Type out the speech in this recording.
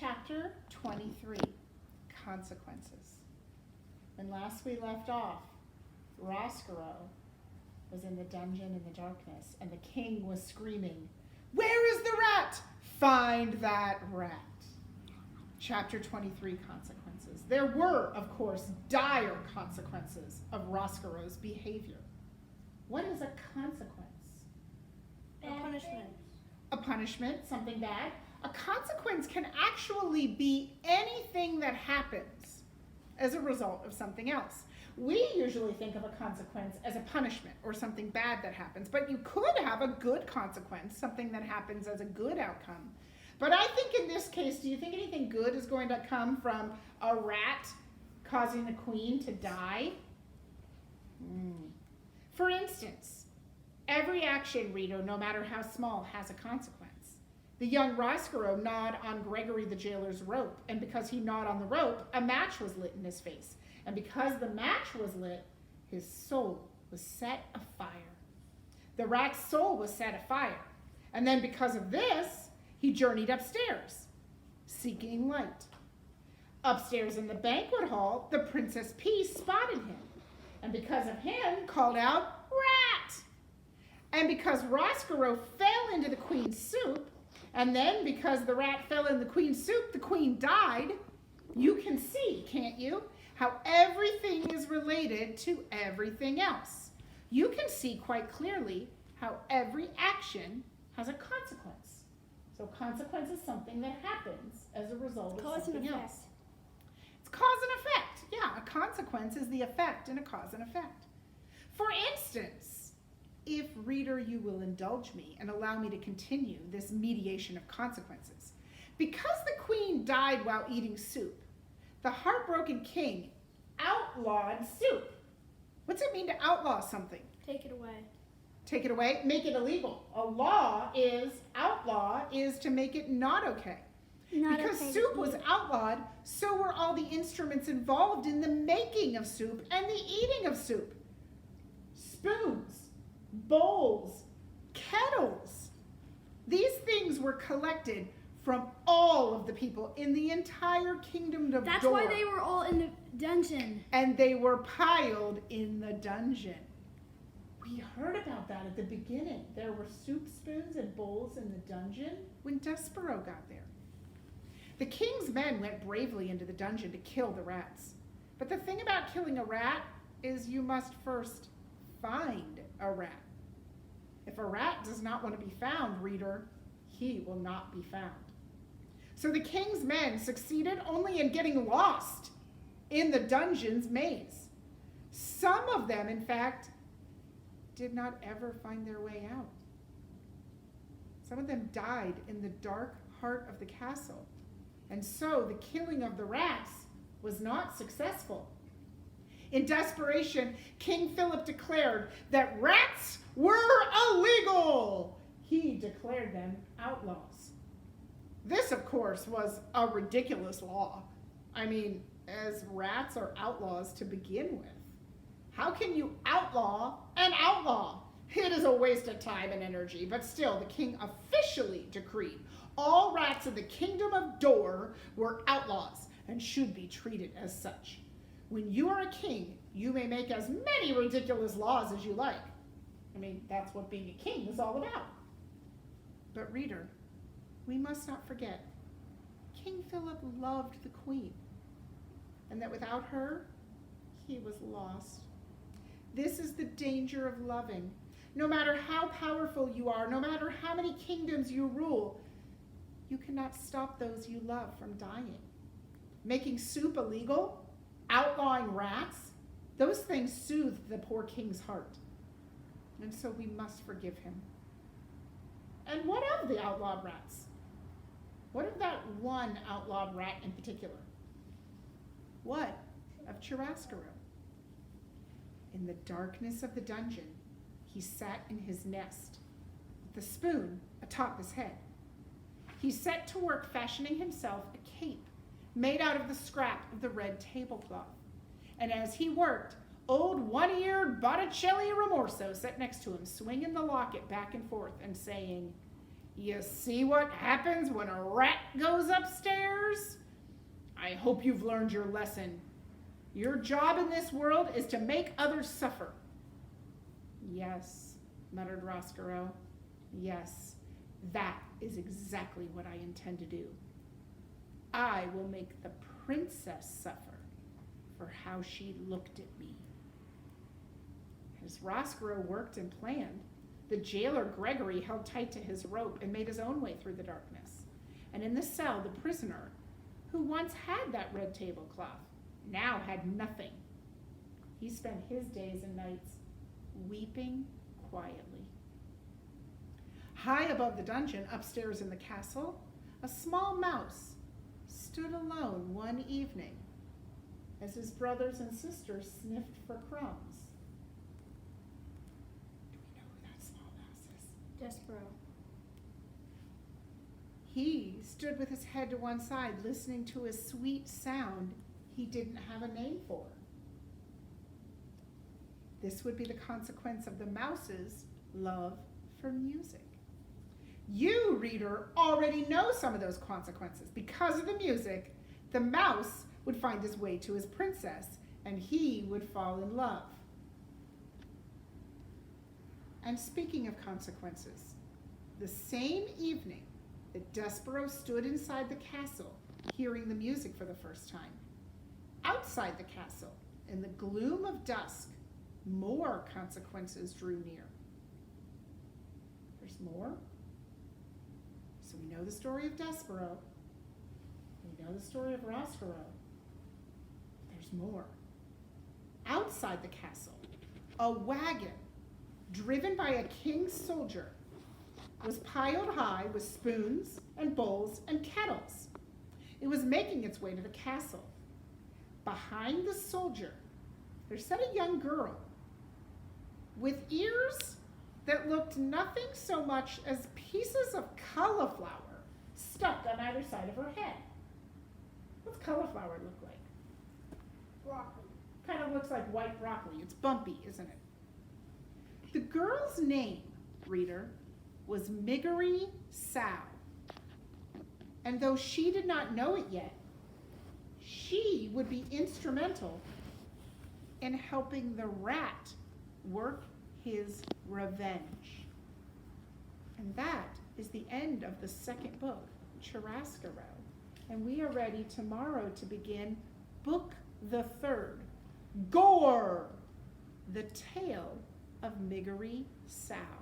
chapter 23, Consequences. When last we left off, Despereaux was in the dungeon in the darkness, and the king was screaming, "Where is the rat? Find that rat." Chapter 23, Consequences. There were, of course, dire consequences of Despereaux's behavior. What is a consequence? A punishment. A punishment, something bad. A consequence can actually be anything that happens as a result of something else. We usually think of a consequence as a punishment or something bad that happens, but you could have a good consequence, something that happens as a good outcome. But I think in this case, do you think anything good is going to come from a rat causing the queen to die? For instance, every action, reader, no matter how small, has a consequence. The young Despereaux gnawed on Gregory the jailer's rope, and because he gnawed on the rope, a match was lit in his face. And because the match was lit, his soul was set afire. The rat's soul was set afire. And then because of this, he journeyed upstairs, seeking light. Upstairs in the banquet hall, the Princess Peace spotted him, and because of him, called out, "Rat!" And because Despereaux fell into the queen's soup, and then because the rat fell in the queen's soup, the queen died, you can see, can't you, how everything is related to everything else. You can see quite clearly how every action has a consequence. So consequence is something that happens as a result of something else. It's cause and effect. Yeah, a consequence is the effect in a cause and effect. For instance, if, reader, you will indulge me and allow me to continue this mediation of consequences. Because the queen died while eating soup, the heartbroken king outlawed soup. What's it mean to outlaw something? Take it away. Take it away, make it illegal. Outlaw is to make it not okay. Because soup was outlawed, so were all the instruments involved in the making of soup and the eating of soup. Spoons, bowls, kettles. These things were collected from all of the people in the entire kingdom of That's Dor. why they were all in the dungeon. And they were piled in the dungeon. We heard about that at the beginning. There were soup spoons and bowls in the dungeon when Despereaux got there. The king's men went bravely into the dungeon to kill the rats. But the thing about killing a rat is you must first find a rat. If a rat does not want to be found, reader, he will not be found. So the king's men succeeded only in getting lost in the dungeon's maze. Some of them, in fact, did not ever find their way out. Some of them died in the dark heart of the castle. And so the killing of the rats was not successful. In desperation, King Philip declared that rats were illegal. He declared them outlaws. This, of course, was a ridiculous law. I mean, as rats are outlaws to begin with. How can you outlaw an outlaw? It is a waste of time and energy, but still, the king officially decreed all rats in the kingdom of Dor were outlaws and should be treated as such. When you are a king, you may make as many ridiculous laws as you like. I mean, that's what being a king is all about. But reader, we must not forget, King Philip loved the queen, and that without her, he was lost. This is the danger of loving. No matter how powerful you are, no matter how many kingdoms you rule, you cannot stop those you love from dying. Making soup illegal, outlawing rats, those things soothed the poor king's heart. And so we must forgive him. And what of the outlawed rats? What of that one outlawed rat in particular? What of Despereaux? In the darkness of the dungeon, he sat in his nest, with the spoon atop his head. He set to work fashioning himself a cape made out of the scrap of the red tablecloth. And as he worked, old one-eared Botticelli Rimorso sat next to him, swinging the locket back and forth and saying, You see what happens when a rat goes upstairs? I hope you've learned your lesson. Your job in this world is to make others suffer. Yes, muttered Roscoe. Yes, that is exactly what I intend to do. I will make the princess suffer for how she looked at me. As Roscoe worked and planned, the jailer Gregory held tight to his rope and made his own way through the darkness. And in the cell, the prisoner, who once had that red tablecloth, now had nothing. He spent his days and nights weeping quietly. High above the dungeon, upstairs in the castle, a small mouse stood alone one evening as his brothers and sisters sniffed for crumbs. Do we know who that small mouse is? Despereaux. He stood with his head to one side, listening to a sweet sound he didn't have a name for. This would be the consequence of the mouse's love for music. You, reader, already know some of those consequences. Because of the music, the mouse would find his way to his princess, and he would fall in love. And speaking of consequences, the same evening that Despereaux stood inside the castle, hearing the music for the first time, outside the castle, in the gloom of dusk, more consequences drew near. There's more? So we know the story of Despereaux. We know the story of Roscoe. There's more. Outside the castle, a wagon driven by a king's soldier was piled high with spoons and bowls and kettles. It was making its way to the castle. Behind the soldier, there sat a young girl with ears that looked nothing so much as pieces of cauliflower stuck on either side of her head. What's cauliflower look like? Broccoli. Kind of looks like white broccoli. It's bumpy, isn't it? The girl's name, reader, was Miggery Sow. And though she did not know it yet, she would be instrumental in helping the rat work his revenge. And that is the end of the second book, Churrasco. And we are ready tomorrow to begin book the third, Gore, the Tale of Miggery Sow.